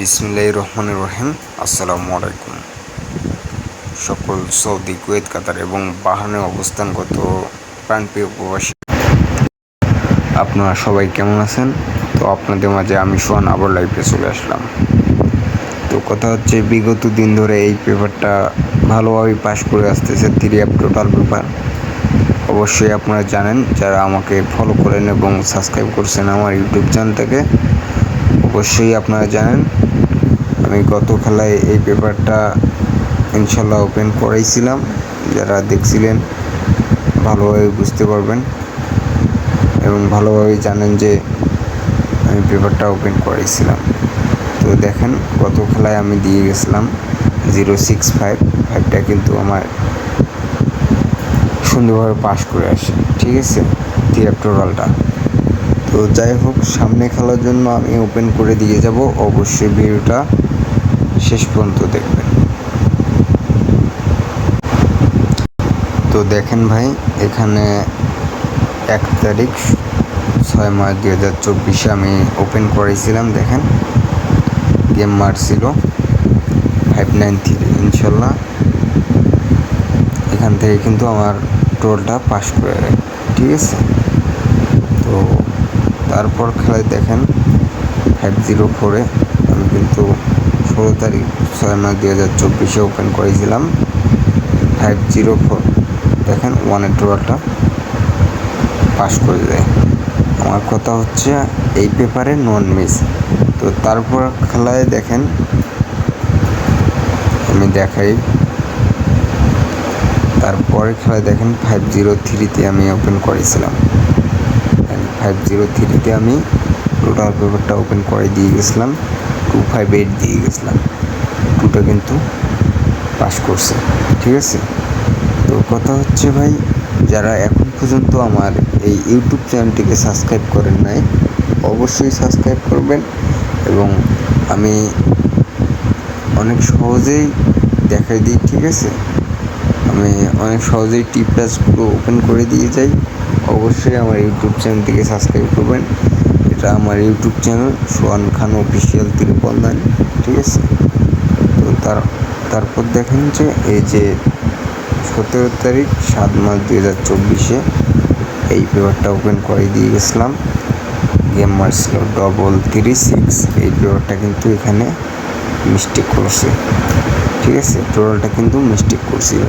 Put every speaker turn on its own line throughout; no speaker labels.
বিসমিল্লাহির রহমানির রহিম। আসসালামু আলাইকুম। সকল সৌদি, কুয়েত, কাতার এবং বাহরাইনে অবস্থানগত প্রাণপ্রিয় প্রবাসী, আপনারা সবাই কেমন আছেন? তো আপনাদের মাঝে আমি সোহান আবার লাইভে চলে আসলাম। তো কথা হচ্ছে, বিগত দিন ধরে এই পেপারটা ভালোভাবেই পাশ করে আসতেছে, 3 টোটাল পেপার। অবশ্যই আপনারা জানেন, যারা আমাকে ফলো করেন এবং সাবস্ক্রাইব করছেন আমার ইউটিউব চ্যানেলটাকে, অবশ্যই আপনারা জানেন আমি গত খেলায় এই পেপারটা ইনশাল্লাহ ওপেন করাইছিলাম। যারা দেখছিলেন ভালোভাবে বুঝতে পারবেন এবং ভালোভাবেই জানেন যে আমি পেপারটা ওপেন করাইছিলাম। তো দেখেন, গত খেলায় আমি দিয়ে গেছিলাম 065টা, কিন্তু আমার সুন্দরভাবে পাস করে আসে। ঠিক আছে, টোটালটা। তো যাই হোক, সামনে খেলার জন্য আমি ওপেন করে দিয়ে যাব। অবশ্যই ভিডিওটা শেষ পর্যন্ত দেখবেন। তো দেখেন ভাই, এখানে 1 তারিখ 6 মার্চ 2024 আমি ওপেন করেছিলাম। দেখেন, গেম মারছিল 593। ইনশাল্লাহ এখান থেকে কিন্তু আমার টোলটা পাস করে যায়। ঠিক আছে, তো তারপর খেলায় দেখেন 504-এ আমি কিন্তু 16 তারিখ 6 মার্চ 2024 ওপেন করেছিলাম 504। দেখেন, 1-এর টোটালটা পাস করে যায়। আমার কথা হচ্ছে, এই পেপারে নন মিস। তো তারপর খেলায় দেখেন, আমি দেখাই, তারপরে খেলায় দেখেন 503-তে আমি ওপেন করেছিলাম। 503-তে আমি টোটাল পেপারটা ওপেন করে দিয়ে গেছিলাম, 258 দিয়ে গেছিলাম। 2টা কিন্তু পাস করছে। ঠিক আছে, তো কথা হচ্ছে ভাই, যারা এখন পর্যন্ত আমার এই ইউটিউব চ্যানেলটিকে সাবস্ক্রাইব করেন নাই, অবশ্যই সাবস্ক্রাইব করবেন। এবং আমি অনেক সহজেই দেখাই দিই। ঠিক আছে, আমি অনেক সহজেই টিপটাসগুলো ওপেন করে দিয়ে যাই। অবশ্যই আমার ইউটিউব চ্যানেলটিকে সাবস্ক্রাইব করবেন। এটা আমার ইউটিউব চ্যানেল, সোহান খান অফিসিয়াল 3.9। ঠিক আছে, তো তারপর দেখেন যে এই যে 17 তারিখ 7 মার্চ 2024-এ এই পেপারটা ওপেন করে দিয়ে গেছিলাম। গেম মারছিল 336। এই পেপারটা কিন্তু এখানে মিস্টেক করছে। ঠিক আছে, টোটালটা কিন্তু মিস্টেক করছিল,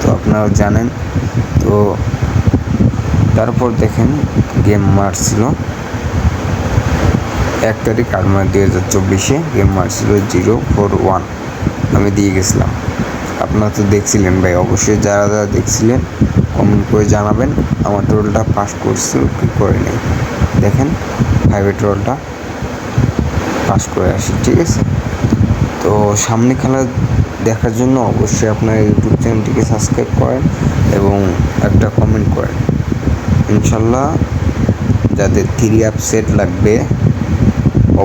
তো আপনারা জানেন। তো তারপর দেখেন, গেম মারছিল 1 তারিখ 8 মার্চ 2024-এ গেম মারছিল 041, আমি দিয়ে গেছিলাম। আপনারা তো দেখছিলেন ভাই, অবশ্যই যারা যারা দেখছিলেন কমেন্ট করে জানাবেন আমার টোটালটা পাস করছে কি করে নেই। দেখেন, 5-এর টোটালটা পাস করে আসি। ঠিক আছে, তো সামনে খেলা দেখার জন্য অবশ্যই আপনার ইউটিউব চ্যানেলটিকে সাবস্ক্রাইব করেন এবং একটা কমেন্ট করেন। ইনশাল্লাহ যাদের 3 সেট লাগবে,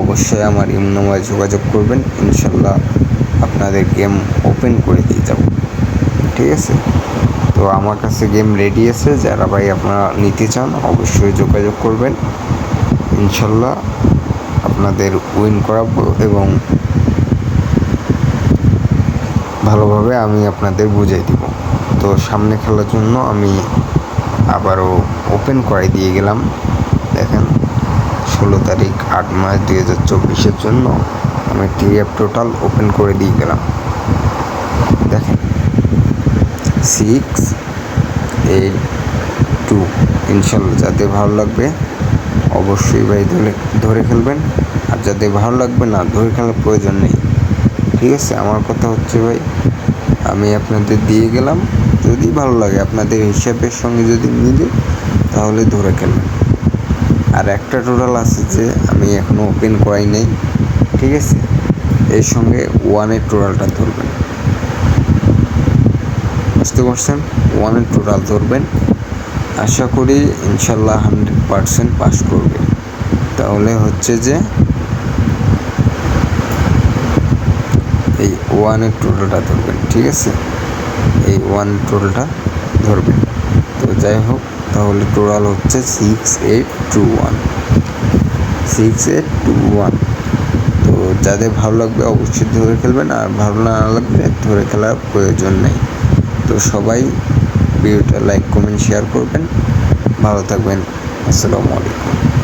অবশ্যই আমার ইমো নম্বরে যোগাযোগ করবেন। ইনশাল্লাহ আপনাদের গেম ওপেন করে দিয়ে যাব। ঠিক আছে, তো আমার কাছে গেম রেডি আছে। যারা ভাই আপনারা নিতে চান, অবশ্যই যোগাযোগ করবেন। ইনশাল্লাহ আপনাদের উইন করাবো এবং ভালোভাবে আমি আপনাদের বুঝিয়ে দিব। তো সামনে খেলার জন্য আমি আবারও ওপেন করে দিয়ে গেলাম। দেখেন, 16 তারিখ 8 মার্চ 2024-এর জন্য আমি 3 টোটাল ওপেন করে দিয়ে গেলাম। দেখেন, 682। ইনশাল্লাহ যাদের ভালো লাগবে অবশ্যই ভাই ধরে খেলবেন, আর যাদের ভালো লাগবে না, ধরে খেলার প্রয়োজন নেই। ঠিক আছে, আমার কথা হচ্ছে ভাই, আমি আপনাদের দিয়ে গেলাম। যদি ভালো লাগে, আপনাদের হিসাবের সঙ্গে যদি মিলে, তাহলে ধরে খেলবেন। আর একটা টোটাল আছে যে আমি এখনও ওপেন করাই নেই। ঠিক আছে, এর সঙ্গে 1-এর টোটালটা ধরবেন। বুঝতে পারছেন? 1-এর টোটাল ধরবেন। আশা করি ইনশাল্লাহ 100% পাস করবে। তাহলে হচ্ছে যে এই 1-এর টোটালটা ধরবেন। ঠিক আছে, এই 1 টোটালটা ধরবেন। তো যাই হোক, তাহলে টোটাল হচ্ছে 6821। 6821। তো যাদের ভালো লাগবে অবশ্যই ধরে খেলবেন, আর ভালো না লাগবে ধরে খেলার প্রয়োজন নেই। তো সবাই ভিডিওটা লাইক কমেন্ট শেয়ার করবেন। ভালো থাকবেন। আসসালামু আলাইকুম।